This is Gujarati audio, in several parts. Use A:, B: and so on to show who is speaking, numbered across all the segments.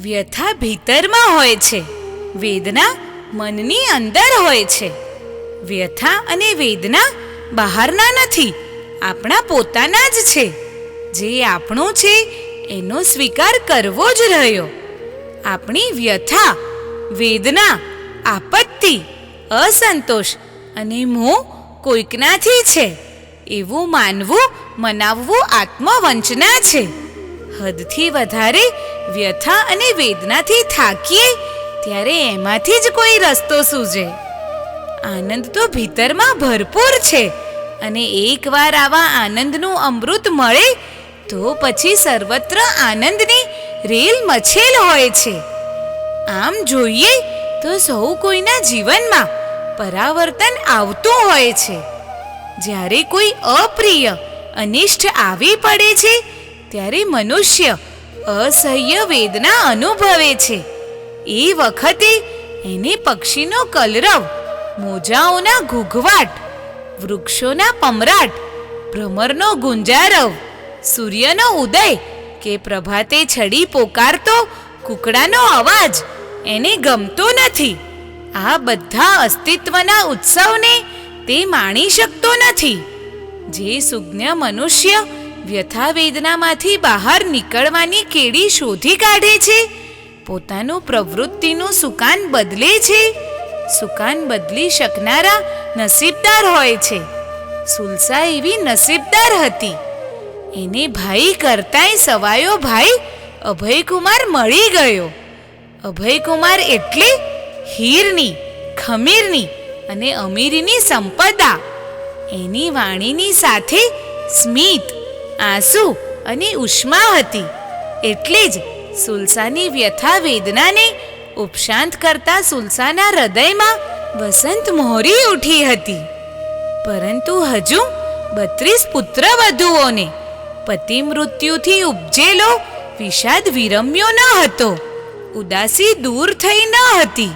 A: વ્યથા ભીતરમાં હોય છે, વેદના મનની અંદર હોય છે. વ્યથા અને વેદના બહારના નથી, આપણા પોતાના જ છે. જે આપણું છે એનો સ્વીકાર કરવો જ રહ્યો. આપણી વ્યથા, વેદના, આપત્તિ, અસંતોષ અને મોહ કોઈકનાથી છે એવું માનવું, મનાવવું આત્મવંચના છે. હદથી વધારે વ્યથા અને વેદનાથી થાકીએ ત્યારે એમાંથી જ કોઈ રસ્તો સૂઝે. આનંદ તો ભીતરમાં ભરપૂર છે અને એકવાર આવા આનંદનું અમૃત મળે તો પછી સર્વત્ર આનંદની રેલ મચેલ હોય છે. આમ જોઈએ તો સૌ કોઈના જીવનમાં પરાવર્તન આવતું હોય છે. જ્યારે કોઈ અપ્રિય અનિષ્ટ આવી પડે છે ત્યારે મનુષ્ય અસહ્ય વેદના અનુભવે છે. એ વખતે એને પક્ષીનો કલરવ, મોજાઓના ઘૂઘવાટ, વૃક્ષોના પમરાટ, ભ્રમરનો ગુંજારવ, સૂર્યનો ઉદય કે પ્રભાતે છડી પોકારતો કૂકડાનો અવાજ એને ગમતો નથી. આ બધા અસ્તિત્વના ઉત્સવને તે માણી શકતો નથી. જે સુજ્ઞ મનુષ્ય વ્યથા વેદનામાંથી બહાર નીકળવાની કેડી શોધી કાઢે છે, પોતાનું પ્રવૃત્તિનું સુકાન બદલે છે, સુકાન બદલી શકનારા નસીબદાર હોય છે. સુલસા એવી નસીબદાર હતી. એને ભાઈ કરતાંય સવાયો ભાઈ અભયકુમાર મળી ગયો. અભયકુમાર એટલે હીરની, ખમીરની અને અમીરીની સંપદા. એની વાણીની સાથે સ્મિત, આંસુ અને ઉષ્મા હતી. એટલે જ સુલસાની વ્યથા વેદનાને ઉપશાંત કરતા સુલસાના હૃદયમાં વસંત મોહરી ઉઠી હતી. પરંતુ હજુ 32 પુત્રવધુઓને પતિ મૃત્યુથી ઉપજેલો વિષાદ વિરમ્યો ન હતો. ઉદાસી દૂર થઈ ન હતી.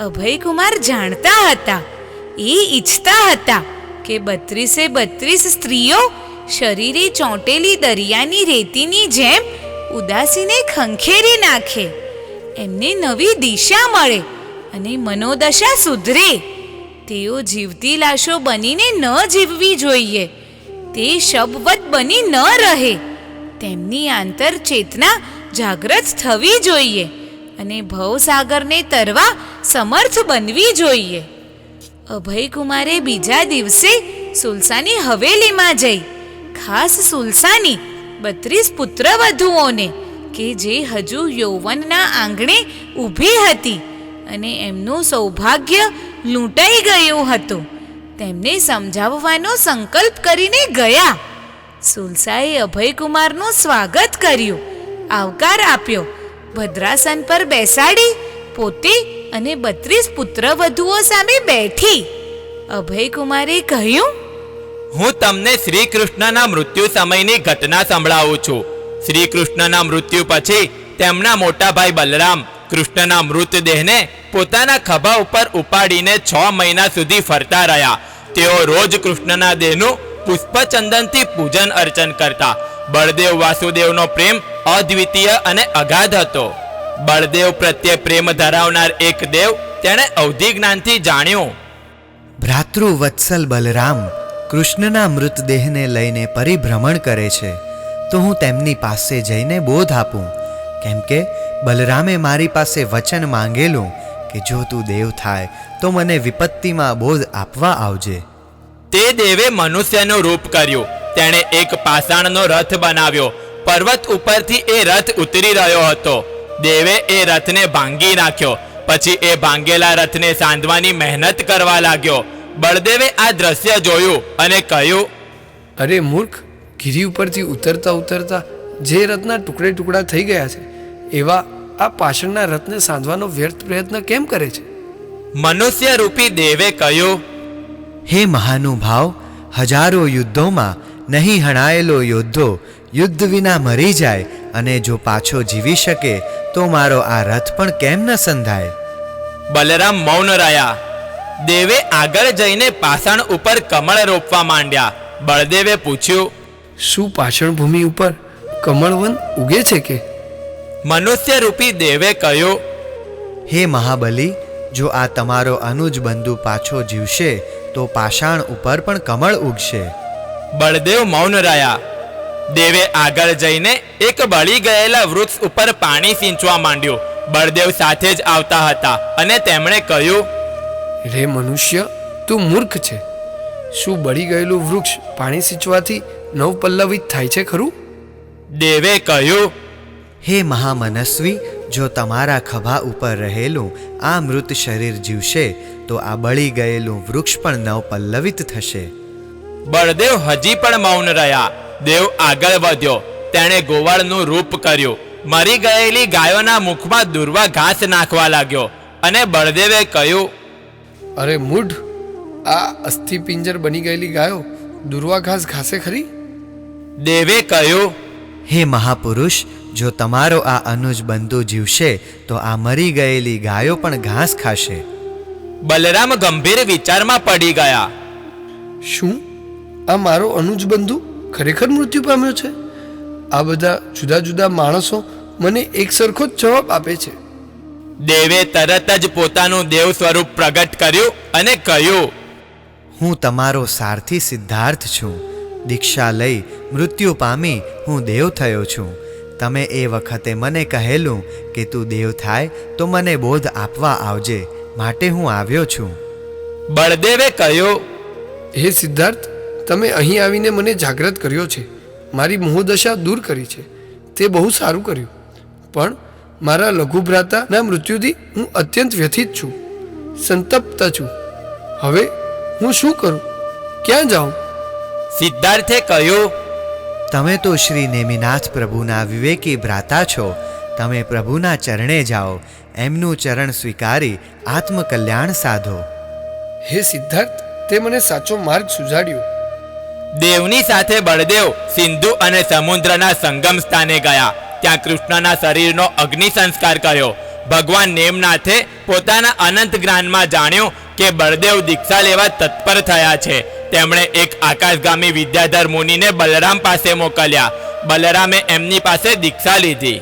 A: અભયકુમાર જાણતા હતા, એ ઈચ્છતા હતા કે 32 સ્ત્રીઓ શરીરે ચોંટેલી દરિયાની રેતીની જેમ ઉદાસીને ખંખેરી નાખે, એમને નવી દિશા મળે અને મનોદશા સુધરે. તેઓ જીવતી લાશો બનીને ન જીવવી જોઈએ, તે શબવત બની ન રહે. તેમની આંતર ચેતના જાગૃત થવી જોઈએ અને ભવસાગરને તરવા સમર્થ બનવી જોઈએ. અભયકુમારે બીજા દિવસે સુલસાની હવેલીમાં જઈ ખાસ સુલસાની 32 પુત્રવધુઓને કે જે હજુ યૌવનના આંગણે ઊભી હતી અને એમનું સૌભાગ્ય લૂંટાઈ ગયું હતું, તેમને સમજાવવાનો સંકલ્પ કરીને ગયા. સુલસાએ અભયકુમારનું સ્વાગત કર્યું, આવકાર આપ્યો, ભદ્રાસન પર બેસાડી પોતે અને 32 પુત્રવધુઓ સામે બેઠી. અભયકુમારે કહ્યું,
B: હું તમને શ્રી કૃષ્ણના મૃત્યુ સમયની ઘટના સંભળાવું છું. શ્રી કૃષ્ણના મૃત્યુ પછી તેમના મોટા ભાઈ બલરામ કૃષ્ણના મૃતદેહને પોતાના ખભા ઉપર ઉપાડીને 6 મહિના સુધી ફરતા રહ્યા. તેઓ રોજ કૃષ્ણના દેહનું પુષ્પચંદનથી પૂજન અર્ચન કરતા. બળદેવ વાસુદેવનો પ્રેમ અદ્વિતીય અને અગાધ હતો. બળદેવ પ્રત્યે પ્રેમ ધરાવનાર એક દેવ તેણે અવધિ જ્ઞાનથી જાણ્યું.
C: ભ્રાતૃવત્સલ બલરામ કૃષ્ણના મૃતદેહને લઈને પરિભ્રમણ કરે છે, તો હું તેમની પાસે જઈને બોધ આપું, કેમ કે બલરામે મારી પાસે વચન માંગેલું કે જો તું દેવ થાય તો મને વિપત્તિમાં બોધ આપવા આવજે.
B: તે દેવે મનુષ્યનું રૂપ કર્યું. તેણે એક પાષાણનો રથ બનાવ્યો. પર્વત ઉપરથી એ રથ ઉતરી રહ્યો હતો. દેવે એ રથને ભાંગી નાખ્યો. પછી એ ભાંગેલા રથને સાંધવાની મહેનત કરવા લાગ્યો. બળદેવે આ દ્રશ્ય જોયું અને કહ્યું,
D: અરે મૂર્ખ, ગિરી ઉપરથી ઉતરતા ઉતરતા જે રથના ટુકડે ટુકડા થઈ ગયા છે, એવા આ પાછળના રથને સાંધવાનો વ્યર્થ પ્રયત્ન કેમ કરે છે?
B: મનુષ્ય રૂપી દેવે કહ્યું,
C: હે મહાનુભાવ, હજારો યુદ્ધોમાં નહીં હણાયેલો યોદ્ધો યુદ્ધ વિના મરી જાય અને જો પાછો જીવી શકે તો મારો આ રથ પણ કેમ ન સંધાય?
B: બલરામ મૌન રહ્યા. દેવે આગળ જઈને પાષાણ ઉપર કમળ રોપવા માંડ્યા. બળદેવે પૂછ્યું,
D: શું પાષાણ ભૂમિ ઉપર કમળવન ઉગે છે કે?
B: મનુષ્ય રૂપી દેવે કહ્યું,
C: હે મહાબલી, જો આ તમારો અનુજ બંધુ પાછો જીવશે તો પાષાણ ઉપર પણ કમળ ઉગશે.
B: બળદેવ મૌન રહ્યા. દેવે આગળ જઈને એક બળી ગયેલા વૃક્ષ ઉપર પાણી સિંચવા માંડ્યું. બળદેવ સાથે જ આવતા હતા અને તેમણે કહ્યું,
D: રે મનુષ્ય, તું મૂર્ખ છે. શું બળી ગયેલું વૃક્ષ પાણી સિંચવાથી નવપલ્લવિત થાય છે ખરું?
B: દેવે કહ્યું,
C: હે મહામનસ્વી, જો તમારા ખભા ઉપર રહેલું આ મૃત શરીર જીવશે તો આ બળી ગયેલું વૃક્ષ પણ નવપલ્લવિત થશે.
B: બળદેવ હજી પણ મૌન રહ્યા. દેવ આગળ વધ્યો. તેણે ગોવાળનું રૂપ કર્યું. મરી ગયેલી ગાયોના મુખમાં દુર્વા ઘાસ નાખવા લાગ્યો અને બળદેવે કહ્યું,
D: અરે મૂઢ, આ અસ્થિપિંજર બની ગયેલી ગાયો દુર્વા ઘાસ ઘાસે ખરી?
B: દેવે કહ્યું,
C: હે મહાપુરુષ, જો તમારો આ અનુજ બંધુ જીવશે તો આ મરી ગયેલી ગાયો પણ ઘાસ ખાશે.
B: બલરામ ગંભીર વિચારમાં પડી ગયા.
D: શું આ મારો અનુજ બંધુ ખરેખર મૃત્યુ પામ્યો છે? આ બધા જુદા જુદા માણસો મને એક સરખો જ જવાબ આપે છે.
B: દેવે તરત જ પોતાનું દેવ સ્વરૂપ પ્રગટ કર્યું અને કહ્યું,
C: હું તમારો સારથી સિદ્ધાર્થ છું. દીક્ષા લઈ મૃત્યુ પામી હું દેવ થયો છું. તમે એ વખતે મને કહેલું કે તું દેવ થાય તો મને બોધ આપવા આવજે, માટે હું આવ્યો છું.
B: બળદેવે કહ્યું,
D: હે સિદ્ધાર્થ, તમે અહીં આવીને મને જાગૃત કર્યો છે, મારી મોહદશા દૂર કરી છે. તે બહુ સારું કર્યું. પણ મારા લઘુભ્રાતાના મૃત્યુથી હું અત્યંત વ્યથિત છું, સંતપ્ત છું. હવે હું શું કરું? ક્યાં જાઉં?
B: સિદ્ધાર્થે કહ્યું,
C: તમે તો શ્રી નેમિનાથ પ્રભુના વિવેકી ભ્રાતા છો. તમે પ્રભુના ચરણે જાઓ, એમનું ચરણ સ્વીકારી આત્મકલ્યાણ સાધો.
D: હે સિદ્ધાર્થ, તે મને સાચો માર્ગ સુજાડ્યો.
B: દેવની સાથે બળદેવ સિંધુ અને સમુદ્રના સંગમ સ્થાને ગયા. ત્યાં કૃષ્ણના શરીરનો અગ્નિ સંસ્કાર કર્યો. ભગવાન નેમનાથે પોતાના અનંત જ્ઞાનમાં જાણ્યું કે બળદેવ દીક્ષા લેવા તત્પર થયા છે. તેમણે એક આકાશગામી વિદ્યાધર મુનિને બલરામ પાસે મોકલ્યા. બલરામે એમની પાસે દીક્ષા લીધી.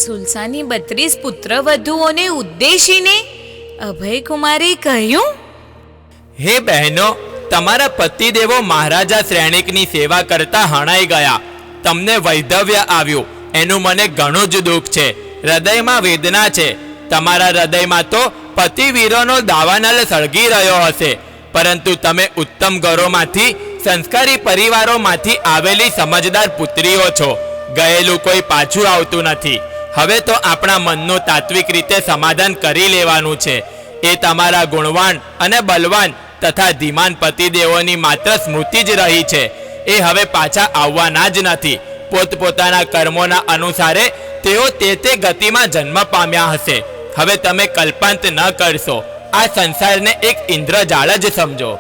A: સુલસાની 32 પુત્રવધુઓને ઉદ્દેશીને અભયકુમારે કહ્યું,
B: હે બહેનો, તમારા પતિદેવો મહારાજા શ્રેણિકની સેવા કરતા હણાઈ ગયા. તમને વૈધવ્ય આવ્યું એનું મને ઘણું જ દુઃખ છે. હૃદયમાં વેદના છે. તમારા હૃદયમાં તો પતિવીરોનો દાવાનલ સળગી રહ્યો હશે. પરંતુ તમે ઉત્તમ ઘરોમાંથી, સંસ્કારી પરિવારોમાંથી આવેલી સમજદાર પુત્રીઓ છો. ગયેલું કોઈ પાછું આવતું નથી. હવે તો આપણા મનનું તાત્વિક રીતે સમાધાન કરી લેવાનું છે. એ તમારા ગુણવાન અને બલવાન તથા ધીમાન પતિદેવોની માત્ર સ્મૃતિ જ રહી છે. એ હવે પાછા આવવાના જ નથી. પોતપોતાના કર્મોના અનુસારે તેઓ તે ગતિમાં જન્મ પામ્યા હશે. હવે તમે કલ્પાંત ન કરશો. આ સંસારને એક ઇન્દ્રજાળ જ સમજો.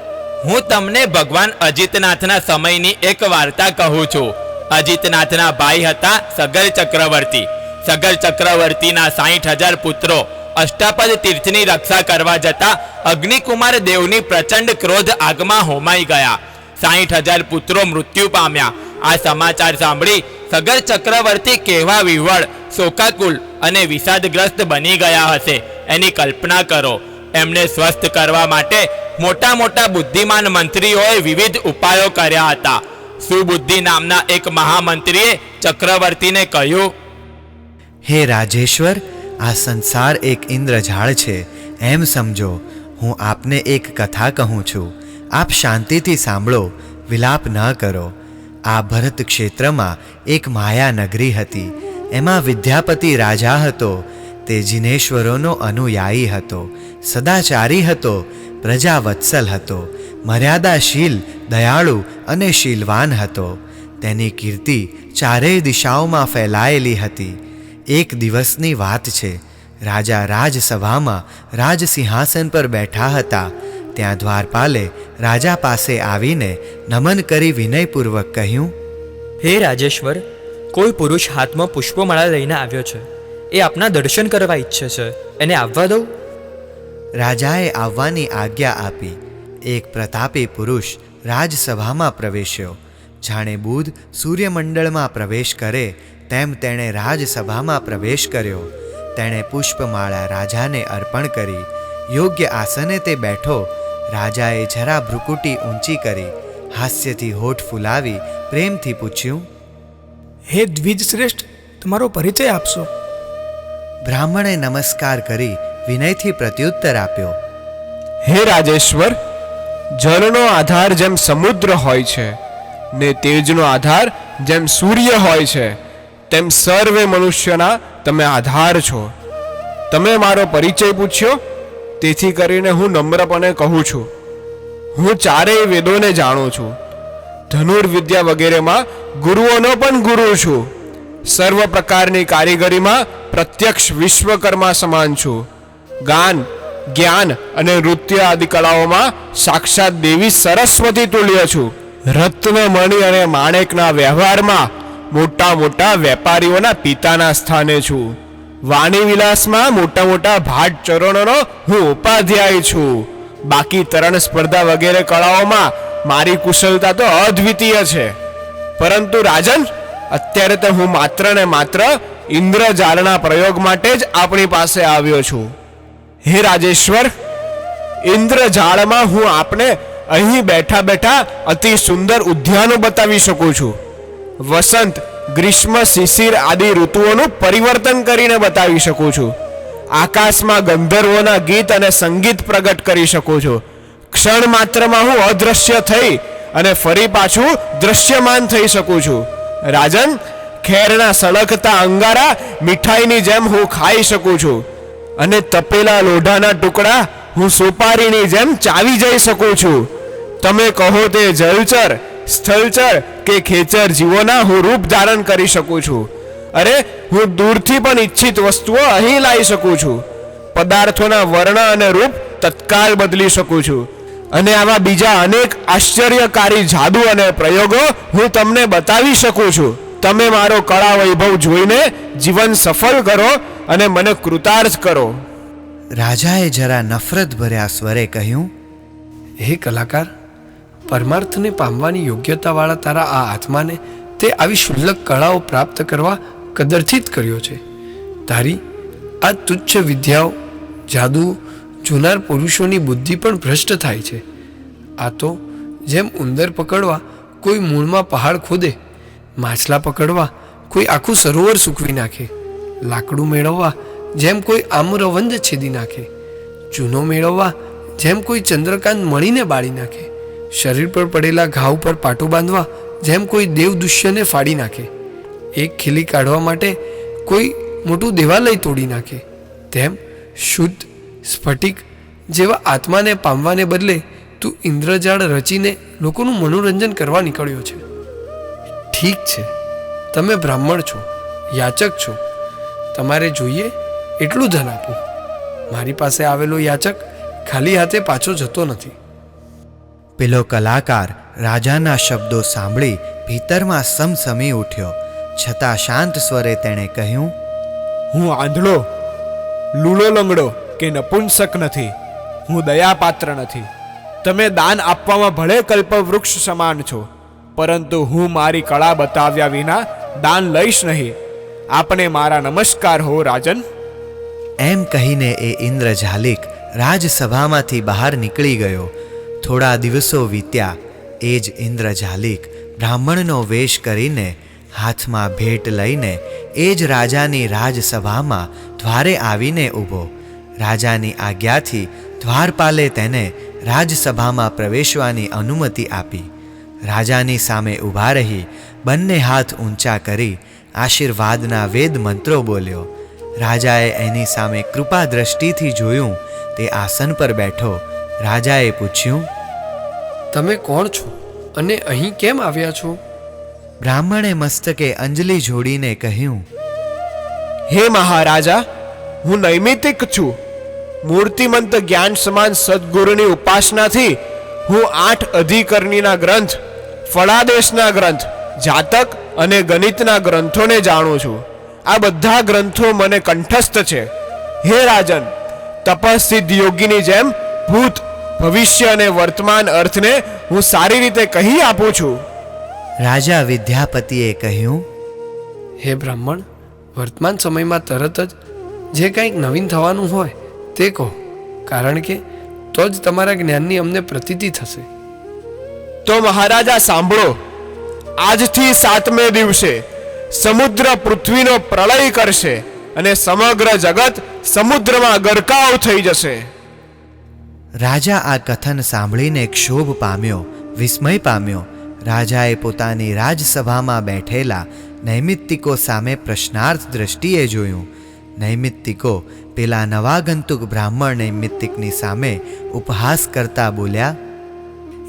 B: હું તમને ભગવાન અજિતનાથના સમયની એક વાર્તા કહું છું. અજિતનાથના ભાઈ હતા સગર ચક્રવર્તી. સગર ચક્રવર્તીના 60,000 પુત્રો અષ્ટાપદ તીર્થની રક્ષા કરવા જતા અગ્નિકુમાર દેવની પ્રચંડ ક્રોધ આગમાં હોમાઈ ગયા. 60,000 પુત્રો મૃત્યુ પામ્યા. આ સમાચાર સાંભળી સગર ચક્રવર્તી કેવા વિહ્વળ, શોકાકુલ અને વિષાદગ્રસ્ત બની ગયા હશે એની કલ્પના કરો. એમને સ્વસ્થ કરવા માટે મોટા મોટા બુદ્ધિમાન મંત્રીઓએ વિવિધ ઉપાયો કર્યા હતા. સુબુદ્ધિ નામના એક મહામંત્રીએ ચક્રવર્તીને કહ્યું,
C: હે રાજેશ્વર, આ સંસાર એક ઇન્દ્રજાળ છે એમ સમજો. હું આપને એક કથા કહું છું. આપ શાંતિથી સાંભળો, વિલાપ ન કરો. આ ભરત ક્ષેત્રમાં એક માયા નગરી હતી. એમાં વિદ્યાપતિ રાજા હતો. તે જિનેશ્વરોનો અનુયાયી હતો, સદાચારી હતો, પ્રજાવત્સલ હતો, મર્યાદાશીલ, દયાળુ અને શીલવાન હતો. તેની કીર્તિ ચારેય દિશાઓમાં ફેલાયેલી હતી. એક દિવસની વાત છે. રાજા રાજસભામાં રાજસિંહાસન પર બેઠા હતા. ત્યાં દ્વારપાલે રાજા પાસે આવીને નમન કરી વિનયપૂર્વક કહ્યું,
E: હે રાજેશ્વર, કોઈ પુરુષ હાથમાં પુષ્પમાળા લઈને આવ્યો છે. એ આપના દર્શન કરવા ઈચ્છે છે. એને આવવા દઉં?
C: રાજાએ આવવાની આજ્ઞા આપી. એક પ્રતાપી પુરુષ રાજસભામાં પ્રવેશ્યો. જાણે બુધ સૂર્યમંડળમાં પ્રવેશ કરે તેમ તેણે રાજસભામાં પ્રવેશ કર્યો. તેણે પુષ્પમાળા રાજાને અર્પણ કરી. યોગ્ય આસને તે બેઠો. રાજાએ જરા ભ્રુકુટી ઊંચી કરી હાસ્યથી હોઠ ફૂલાવી પ્રેમથી પૂછ્યું,
F: હે દ્વિજ શ્રેષ્ઠ, તમારો પરિચય આપશો?
C: બ્રાહ્મણે નમસ્કાર કરી વિનયથી પ્રત્યુત્તર આપ્યો,
G: હે રાજેશ્વર, જળનો આધાર જેમ સમુદ્ર હોય છે ને તેજનો આધાર જેમ સૂર્ય હોય છે, તેમ સર્વે મનુષ્યના તમે આધાર છો. તમે મારો પરિચય પૂછ્યો, તેથી કરીને હું નમ્રપણે કહું છું, હું ચારેય વેદોને જાણું છું. ધનુર્વિદ્યા વગેરેમાં ગુરુઓનો પણ ગુરુ છું. સર્વ પ્રકારની કારીગરીમાં પ્રત્યક્ષ વિશ્વકર્મા સમાન છું. ગાન, જ્ઞાન અને નૃત્ય આદિ કલાઓમાં સાક્ષાત દેવી સરસ્વતી તુલ્ય છું. રત્ન, મણિ અને માણેકના વ્યવહારમાં મોટા મોટા વેપારીઓના પિતાના સ્થાને છું. વાણી વિલાસમાં મોટા મોટા ભાટ ચરણોનો હું ઉપાધ્યાય છું. બાકી તરણ સ્પર્ધા વગેરે કળાઓમાં મારી કુશળતા તો અદ્વિતીય છે. પરંતુ રાજન, અત્યારે તો હું માત્ર ને માત્ર ઇન્દ્રજાળના પ્રયોગ માટે જ આપણી પાસે આવ્યો છું. હે રાજેશ્વર, ઇન્દ્રજાળમાં હું આપને અહીં બેઠા બેઠા અતિ સુંદર ઉદ્યાનો બતાવી શકું છું. વસંત, ગ્રીષ્મ, શિશિર આદિ ઋતુઓનું પરિવર્તન કરીને બતાવી શકું છું. આકાશમાં ગંધર્વોના ગીત અને સંગીત પ્રગટ કરી શકું છું. ક્ષણ માત્રમાં હું અદ્રશ્ય થઈ અને ફરી પાછું દ્રશ્યમાન થઈ શકું છું. રાજન, ખેરના સળગતા અંગારા મીઠાઈની જેમ હું ખાઈ શકું છું અને તપેલા લોઢાના ટુકડા હું સોપારીની જેમ ચાવી જઈ શકું છું. તમે કહો તે જલચર, સ્થળચર કે ખેચર જીવોના હું રૂપ ધારણ કરી શકું છું. અરે, હું દૂરથી પણ ઈચ્છિત વસ્તુઓ અહીં લાવી શકું છું. પદાર્થોના વર્ણ અને રૂપ તત્કાલ બદલી શકું છું. અને આવા બીજા અનેક આશ્ચર્યકારી જાદુ અને પ્રયોગો હું તમને બતાવી શકું છું. તમે મારો કળા વૈભવ જોઈને જીવન સફળ કરો અને મને કૃતાર્થ કરો.
C: રાજાએ જરા નફરત ભર્યા સ્વરે કહ્યું,
D: હે કલાકાર, પરમાર્થને પામવાની યોગ્યતાવાળા તારા આ આત્માને તે આવી શુલ્લક કળાઓ પ્રાપ્ત કરવા કદરથી જ કર્યો છે. તારી આ તુચ્છ વિદ્યાઓ, જાદુ જોનાર પુરુષોની બુદ્ધિ પણ ભ્રષ્ટ થાય છે. આ તો જેમ ઉંદર પકડવા કોઈ મૂળમાં પહાડ ખોદે, માછલા પકડવા કોઈ આખું સરોવર સૂકવી નાખે, લાકડું મેળવવા જેમ કોઈ આમ્રવંજ છેદી નાખે, ચૂનો મેળવવા જેમ કોઈ ચંદ્રકાંત મળીને બાળી નાખે, શરીર પર પડેલા ઘાવ પર પાટું બાંધવા જેમ કોઈ દેવદુષ્યને ફાડી નાખે, એક ખીલી કાઢવા માટે કોઈ મોટું દેવાલય તોડી નાખે, તેમ શુદ્ધ સ્ફટિક જેવા આત્માને પામવાને બદલે તું ઇન્દ્રજાળ રચીને લોકોનું મનોરંજન કરવા નીકળ્યો છે. ઠીક છે, તમે બ્રાહ્મણ છો, યાચક છો. તમારે જોઈએ એટલું ધન આપું. મારી પાસે આવેલો યાચક ખાલી હાથે પાછો જતો નથી.
C: પેલો કલાકાર રાજાના શબ્દો સાંભળી ભીતરમાં સમસમી ઉઠ્યો. છતાં શાંત સ્વરે તેણે કહ્યું,
G: હું આંધળો, લૂલો લંગડો કે નપુંસક નથી. હું દયાપાત્ર નથી. તમે દાન આપવામાં ભલે કલ્પવૃક્ષ સમાન છો, પરંતુ હું મારી કળા બતાવ્યા વિના દાન લઈશ નહીં. આપને મારા નમસ્કાર હો રાજન.
C: એમ કહીને એ ઇન્દ્રજાલિક રાજસભામાંથી બહાર નીકળી ગયો. થોડા દિવસો વીત્યા. એ જ ઇન્દ્રજાલિક બ્રાહ્મણનો વેશ કરીને, હાથમાં ભેટ લઈને એ જ રાજાની રાજસભામાં દ્વારે આવીને ઊભો. રાજાની આજ્ઞાથી દ્વારપાલે તેને રાજસભામાં પ્રવેશવાની અનુમતિ આપી. રાજાની સામે ઊભા રહી બંને હાથ ઊંચા કરી આશીર્વાદના વેદ મંત્રો બોલ્યો. રાજાએ એની સામે કૃપા દ્રષ્ટિથી જોયું. તે આસન પર બેઠો. રાજાએ પૂછ્યું,
D: તમે કોણ છો અને અહીં કેમ આવ્યા છો?
C: બ્રાહ્મણે મસ્તકે અંજલિ જોડીને કહ્યું,
G: હે મહારાજા, હું નૈમિતિક છું. મૂર્તિમંત જ્ઞાન સમાન સદગુરુની ઉપાસનાથી હું 8 અધિકરણીના ગ્રંથ, ફળાદેશના ગ્રંથ, જાતક અને ગણિતના ગ્રંથોને જાણું છું. આ બધા ગ્રંથો મને કંઠસ્થ છે. હે રાજન, તપસિદ્ધ યોગીની જેમ ભૂત, ભવિષ્ય અને વર્તમાન અર્થને હું સારી રીતે કહી આપું છું.
C: રાજા વિદ્યાપતિએ કહ્યું,
D: હે બ્રાહ્મણ, વર્તમાન સમયમાં તરત જ જે કંઈક નવીન થવાનું હોય તે કહો, કારણ કે તો જ તમારા જ્ઞાનની અમને પ્રતીતિ થશે.
G: તો મહારાજા સાંભળો, આજથી 7મે દિવસે સમુદ્ર પૃથ્વીનો પ્રલય કરશે અને સમગ્ર જગત સમુદ્રમાં ગરકાવ થઈ જશે.
C: રાજા આ કથન સાંભળીને ક્ષોભ પામ્યો, વિસ્મય પામ્યો. રાજાએ પોતાની રાજસભામાં બેઠેલા નૈમિત્તિકો સામે પ્રશ્નાર્થ દ્રષ્ટિએ જોયું. નૈમિત્તિકો પેલા નવાગંતુક બ્રાહ્મણ નૈમિત્તિકની સામે ઉપહાસ કરતા બોલ્યા,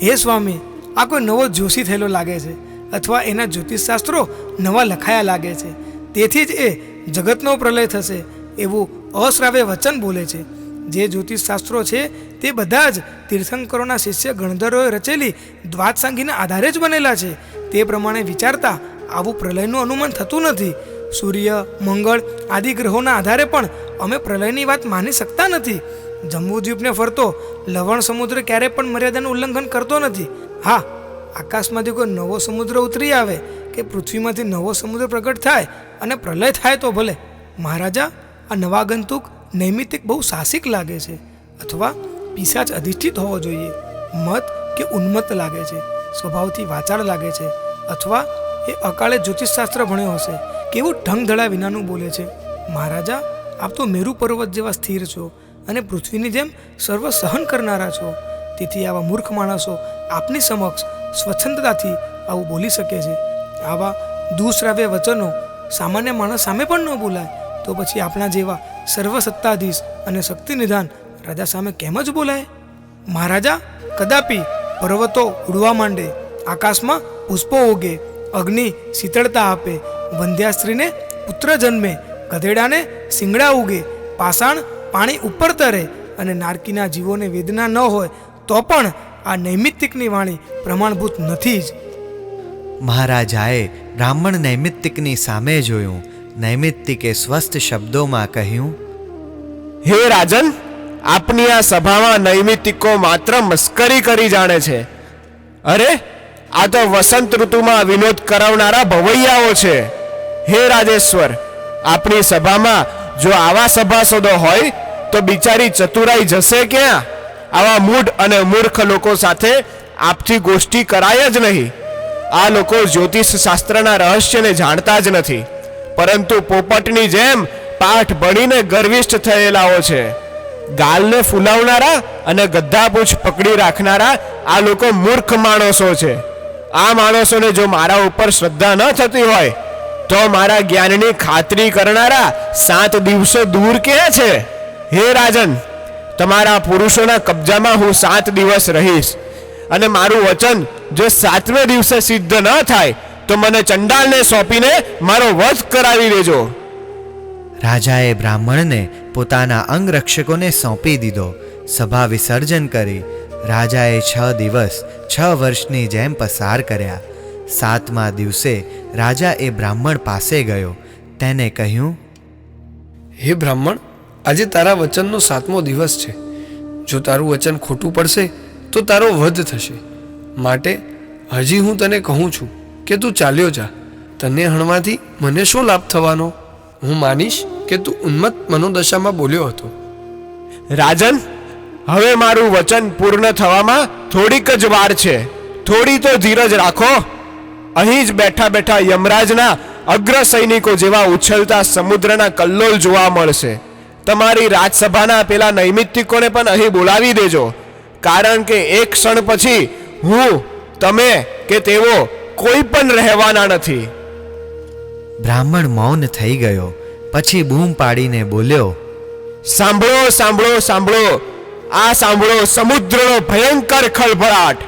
F: હે સ્વામી, આ કોઈ નવો જોશી થયેલો લાગે છે, અથવા એના જ્યોતિષશાસ્ત્રો નવા લખાયા લાગે છે. તેથી જ એ જગતનો પ્રલય થશે એવું અશ્રાવ્ય વચન બોલે છે. જે જ્યોતિષશાસ્ત્રો છે તે બધા જ તીર્થંકરોના શિષ્ય ગણધરોએ રચેલી દ્વાદશાંગીના આધારે જ બનેલા છે. તે પ્રમાણે વિચારતા આવું પ્રલયનું અનુમાન થતું નથી. સૂર્ય, મંગળ આદિ ગ્રહોના આધારે પણ અમે પ્રલયની વાત માની શકતા નથી. જંબુદ્વીપને ફરતો લવણ સમુદ્ર ક્યારેય પણ મર્યાદાનું ઉલ્લંઘન કરતો નથી. હા, આકાશમાંથી કોઈ નવો સમુદ્ર ઉતરી આવે કે પૃથ્વીમાંથી નવો સમુદ્ર પ્રગટ થાય અને પ્રલય થાય તો ભલે. મહારાજા, આ નવાગંતુક નૈમિત્તિક બહુ સાહસિક લાગે છે, અથવા પિશાચ અધિષ્ઠિત હોવો જોઈએ. મત કે ઉન્મત્ત લાગે છે, સ્વભાવથી વાચાળ લાગે છે, અથવા એ અકાળે જ્યોતિષશાસ્ત્ર ભણ્યો હશે. કેવું ઢંગધડા વિનાનું બોલે છે. મહારાજા, આપ તો મેરુ પર્વત જેવા સ્થિર છો અને પૃથ્વીની જેમ સર્વ સહન કરનારા છો. તેથી આવા મૂર્ખ માણસો આપની સમક્ષ સ્વચ્છંદતાથી આવું બોલી શકે છે. આવા દુશ્રાવ્ય વચનો સામાન્ય માણસ સામે પણ ન બોલાય, તો પછી આપણા જેવા સર્વસત્તાધીશ અને શક્તિનિધાન રાજા સામે કેમ જ બોલાય? મહારાજા, કદાપી પર્વતો ઉડવા માંડે, આકાશમાં પુષ્પો ઉગે, અગ્નિ શીતળતા આપે, વંધ્યા પુત્ર જન્મે, ગધેડાને શિંગડા ઉગે, પાષાણ પાણી ઉપર તરે અને નારકીના જીવોને વેદના ન હોય તો પણ આ નૈમિત્તિકની વાણી પ્રમાણભૂત નથી જ.
C: મહારાજાએ બ્રાહ્મણ નૈમિત્તિકની સામે જોયું. નૈમિત્તિકે સ્વસ્થ શબ્દોમાં કહ્યું,
G: હે રાજન, આપની આ સભામાં નૈમિત્તિકો માત્ર મસ્કરી કરી જાણે છે. અરે, આ તો વસંત ઋતુમાં વિનોદ કરાવનારા ભવૈયાઓ છે. હે રાજેશ્વર, આપની સભામાં જો આવા સભાસદો હોય તો બિચારી ચતુરાઈ જશે ક્યાં? આવા મૂઢ અને મૂર્ખ લોકો સાથે આપથી ગોષ્ઠી કરાય જ નહીં. આ લોકો જ્યોતિષ શાસ્ત્રના રહસ્યને જાણતા જ નથી, પરંતુ પોપટની જેમ પાઠ ભણીને ગર્વિષ્ઠ થયેલાઓ છે. ગાલને ફૂલાવનારા અને ગદ્દાપૂછ પકડી રાખનારા આ લોકો મૂર્ખ માણસો છે. આ માણસોને જો મારા ઉપર શ્રદ્ધા ન થતી હોય તો મારા જ્ઞાનની ખાતરી કરનારા 7 દિવસો દૂર ક્યાં છે? હે રાજન, તમારા પુરુષોના કબજામાં હું 7 દિવસ રહીશ, અને મારું વચન જો 7મે દિવસે સિદ્ધ ન થાય તો મને ચંડાલને સોંપીને મારો વધ કરાવી દેજો.
C: રાજાએ બ્રાહ્મણને પોતાના અંગરક્ષકોને સોંપી દીધો. સભા વિસર્જન કરી. રાજાએ 6 દિવસ 6 વર્ષની જેમ પસાર કર્યા. 7મા દિવસે રાજા એ બ્રાહ્મણ પાસે ગયો. તેને કહ્યું,
D: હે બ્રાહ્મણ, આજે તારા વચનનો 7મો દિવસ છે. જો તારું વચન ખોટું પડશે તો તારો વધ થશે. માટે હજી હું તને કહું છું કે તું ચાલ્યો જા. તને હણવાથી મને શું લાભ થવાનો? હું માનીશ કે તું ઉન્મત્ત મનોદશામાં બોલ્યો હતો.
G: રાજન, હવે મારું વચન પૂર્ણ થવામાં થોડીક જ વાર છે. થોડી તો ધીરજ રાખો. અહીં જ બેઠા બેઠા યમરાજના અગ્ર સૈનિકો જેવા ઉછળતા સમુદ્રના કલ્લોલ જોવા મળશે. તમારી રાજસભાના પેલા નૈમિત્તિકોને પણ અહીં બોલાવી દેજો, કારણ કે એક ક્ષણ પછી હું, તમે કે તેઓ કોઈ પણ રહેવાના નથી.
C: બ્રાહ્મણ મૌન થઈ ગયો. પછી બૂમ પાડીને બોલ્યો,
G: સાંભળો, સાંભળો, સાંભળો, આ સાંભળો સમુદ્રનો ભયંકર ખળભળાટ.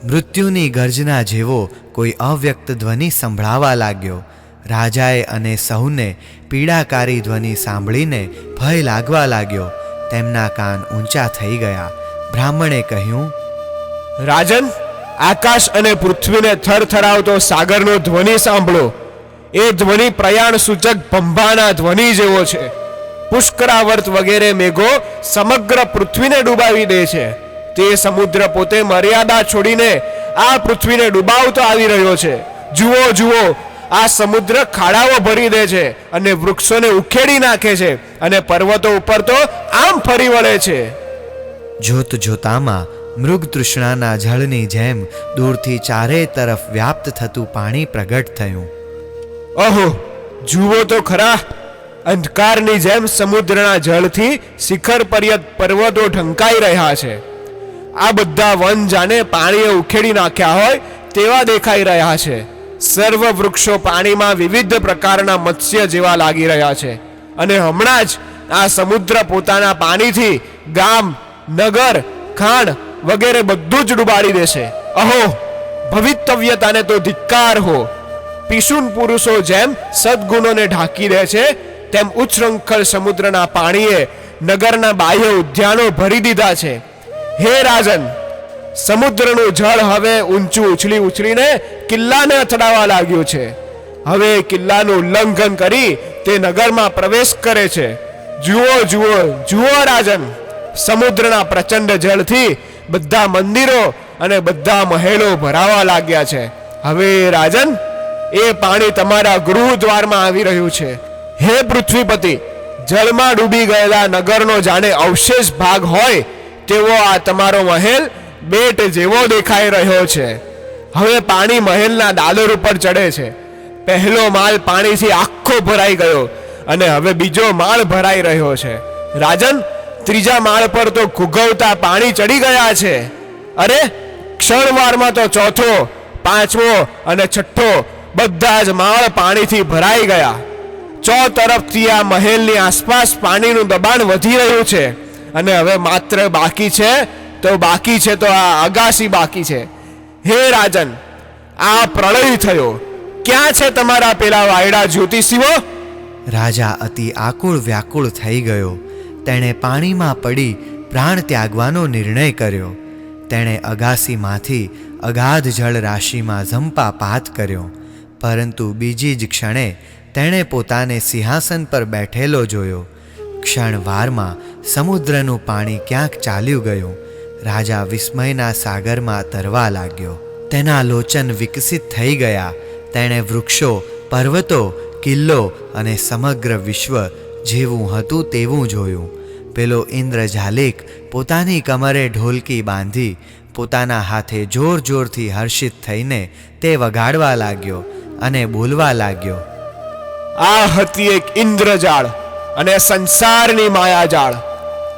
C: મૃત્યુની ગર્જના જેવો કોઈ અવ્યક્ત ધ્વનિ સંભળાવા લાગ્યો. રાજાએ અને સૌને પીડાકારી ધ્વનિ સાંભળીને ભય લાગવા લાગ્યો. તેમના કાન ઊંચા થઈ ગયા. બ્રાહ્મણે કહ્યું,
G: રાજન, આકાશ અને પૃથ્વીને થરથરાવતો સાગરનો ધ્વનિ સાંભળો. એ ધ્વનિ પ્રયાણ સૂચક ભંભાના ધ્વનિ જેવો છે. પુષ્કરાવર્ત વગેરે મેઘો સમગ્ર પૃથ્વીને ડૂબાવી દે છે. તે સમુદ્ર પોતે મર્યાદા છોડીને આ પૃથ્વીને ડૂબાવતો આવી રહ્યો છે. જુઓ, જુઓ, આ સમુદ્ર ખાડાઓ ભરી દે છે અને વૃક્ષોને ઉખેડી નાખે છે અને પર્વતો ઉપર તો આમ ફરી વળે છે.
C: જોત જોતામાં મૃગ તૃષ્ણાના જળની જેમ દૂરથી ચારે તરફ વ્યાપ્ત થતું પાણી પ્રગટ થયું.
G: ઓહો, જુઓ તો ખરા, અંધકારની જેમ સમુદ્રના જળથી શિખર પર્યત પર્વતો ઢંકાઈ રહ્યા છે. આ બધા વન જાણે પાણીએ ઉખેડી નાખ્યા હોય તેવા દેખાઈ રહ્યા છે. સર્વ વૃક્ષો પાણીમાં વિવિધ પ્રકારના મત્સ્ય જેવા લાગી રહ્યા છે અને હમણાં જ આ સમુદ્ર પોતાના પાણીથી ગામ, નગર, ખાણ વગેરે બધું જ ડૂબાડી દેશે. અહો, ભવિતવ્યતાને તો ધિક્કાર હો. પિશુન પુરુષો જેમ સદગુણોને ઢાંકી દે છે તેમ ઉચ્છૃંખલ સમુદ્રના પાણીએ નગરના બાહ્ય ઉદ્યાનો ભરી દીધા છે. હે રાજન, સમુદ્રનું જળ હવે ઊંચું ઉછળીને કિલ્લાને અથડાવા લાગ્યું છે. હવે કિલ્લાનું ઉલ્લંઘન કરી તે નગરમાં પ્રવેશ કરે છે. જુઓ જુઓ જુઓ રાજન, સમુદ્રના પ્રચંડ જળથી બધા મંદિરો અને બધા મહેલો ભરાવા લાગ્યા છે. હવે રાજન, એ પાણી તમારા ગૃહ દ્વારમાં આવી રહ્યું છે. હે પૃથ્વીપતિ, જળમાં ડૂબી ગયેલા નગરનો જાણે અવશેષ ભાગ હોય તેવો આ તમારો મહેલ બેટ જેવો દેખાઈ રહ્યો છે. હવે પાણી મહેલના દાદર ઉપર ચડે છે. પહેલો માળ પાણીથી આખો ભરાઈ ગયો અને હવે બીજો માળ ભરાઈ રહ્યો છે. રાજન, ત્રીજા માળ પર તો ઘૂઘવતા પાણી ચડી ગયા છે. અરે, ક્ષણવારમાં તો ચોથો, પાંચમો અને છઠ્ઠો બધા જ માળ પાણીથી ભરાઈ ગયા. ચોતરફથી આ મહેલની આસપાસ પાણીનું દબાણ વધી રહ્યું છે અને હવે માત્ર બાકી છે તો આ અગાસી બાકી છે. હે રાજન, આ પ્રલય થયો. ક્યાં છે તમારા પેલા વાયડા જ્યોતિષીઓ?
C: રાજા અતિ આકુળ વ્યાકુળ થઈ ગયો. તેણે પાણીમાં પડી પ્રાણ ત્યાગવાનો નિર્ણય કર્યો. તેણે અગાસીમાંથી અગાધ જળ રાશિમાં ઝંપાપાત કર્યો. પરંતુ બીજી જ ક્ષણે તેણે પોતાને સિંહાસન પર બેઠેલો જોયો. ક્ષણવારમાં સમુદ્રનું પાણી ક્યાંક ચાલ્યું ગયું. રાજા વિસ્મયના સાગરમાં તરવા લાગ્યો. તેના લોચન વિકસિત થઈ ગયા. તેણે વૃક્ષો, પર્વતો, કિલ્લો અને સમગ્ર વિશ્વ જેવું હતું તેવું જોયું. પેલો ઇન્દ્રજાલિક પોતાની કમરે ઢોલકી બાંધી પોતાના હાથે જોર જોરથી હર્ષિત થઈને તે વગાડવા લાગ્યો અને બોલવા લાગ્યો.
G: આ હતી એક ઇન્દ્રજાળ અને સંસારની માયાજાળ.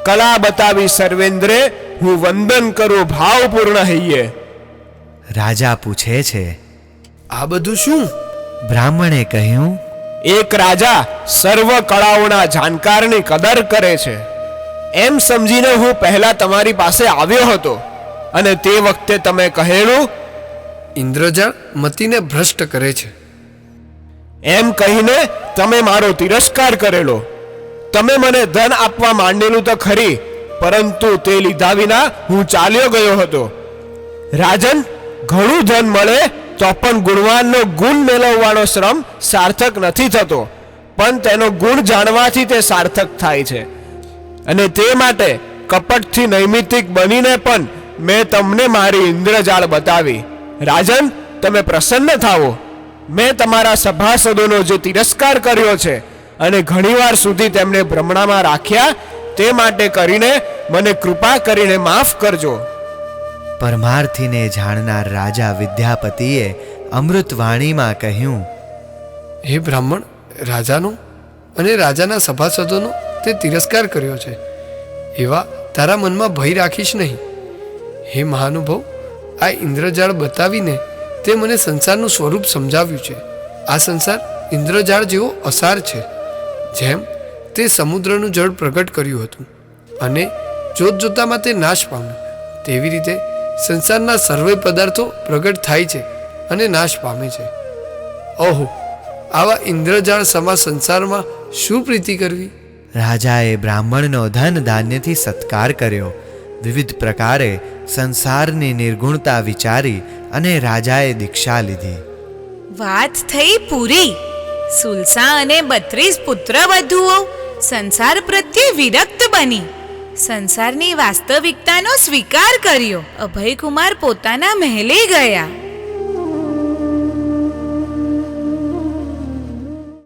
G: કલા બતાવી સર્વેન્દ્રે હું વંદન કરું ભાવપૂર્ણ હૈયે.
C: રાજા પૂછે છે,
D: આ બધું શું?
C: બ્રાહ્મણે કહ્યું,
G: એક રાજા સર્વ કળાઓના જાણકારની કદર કરે છે એમ સમજીને હું પહેલા તમારી પાસે આવ્યો હતો અને તે વખતે તમે કહેલું
D: ઇન્દ્રજાળ મતીને ભ્રષ્ટ કરે છે.
G: એમ કહીને તમે મારો તિરસ્કાર કરેલો. તમે મને ધન આપવા માંડેલું તો ખરી, પરંતુ તે લીધા વિના હું ચાલ્યો ગયો હતો. રાજન, ઘણું ધન મળે તો પણ ગુણવાનનો ગુણ મેળવવાનો શ્રમ સાર્થક નથી થતો, પણ તેનો ગુણ જાણવાથી તે સાર્થક થાય છે. અને તે માટે કપટથી નૈમિતિક બનીને પણ મેં તમને મારી ઇન્દ્રજાળ બતાવી. રાજન, તમે પ્રસન્ન થાઓ. મેં તમારા સભાસદોનો જે તિરસ્કાર કર્યો છે અને ઘણીવાર સુધી તેમને ભ્રમણામાં રાખ્યા તે માટે કરીને મને કૃપા કરીને માફ કરજો.
C: પરમાર્થીને જાણનાર રાજા વિદ્યાપતિએ અમૃતવાણીમાં કહ્યું,
D: હે બ્રાહ્મણ, રાજાનો અને રાજાના સભાસદોનો તે તિરસ્કાર કર્યો છે એવા તારા મનમાં ભય રાખીશ નહીં. હે મહાનુભાવ, આ ઇન્દ્રજાળ બતાવીને તે મને સંસારનું સ્વરૂપ સમજાવ્યું છે. આ સંસાર ઇન્દ્રજાળ જેવો અસાર છે. જેમ તે સમુદ્રનું જળ પ્રગટ કર્યું હતું અને જોત જોતામાં તે નાશ પામ્યું, તેવી રીતે સંસારના સર્વે પદાર્થો પ્રગટ થાય છે અને નાશ પામે છે. ઓહો, આવા ઇન્દ્રજાળ સમા સંસારમાં શું પ્રીતિ કરવી?
C: રાજાએ બ્રાહ્મણનો ધન ધાન્યથી સત્કાર કર્યો. વિવિધ પ્રકારે સંસારની નિર્ગુણતા વિચારી અને રાજાએ દીક્ષા લીધી.
A: વાત થઈ પૂરી. સુલસા અને 32 પુત્રવધુઓ સંસાર પ્રત્યે વિરક્ત બની સંસારની વાસ્તવિકતાનો સ્વીકાર કર્યો. અભયકુમાર પોતાના મહેલે ગયા.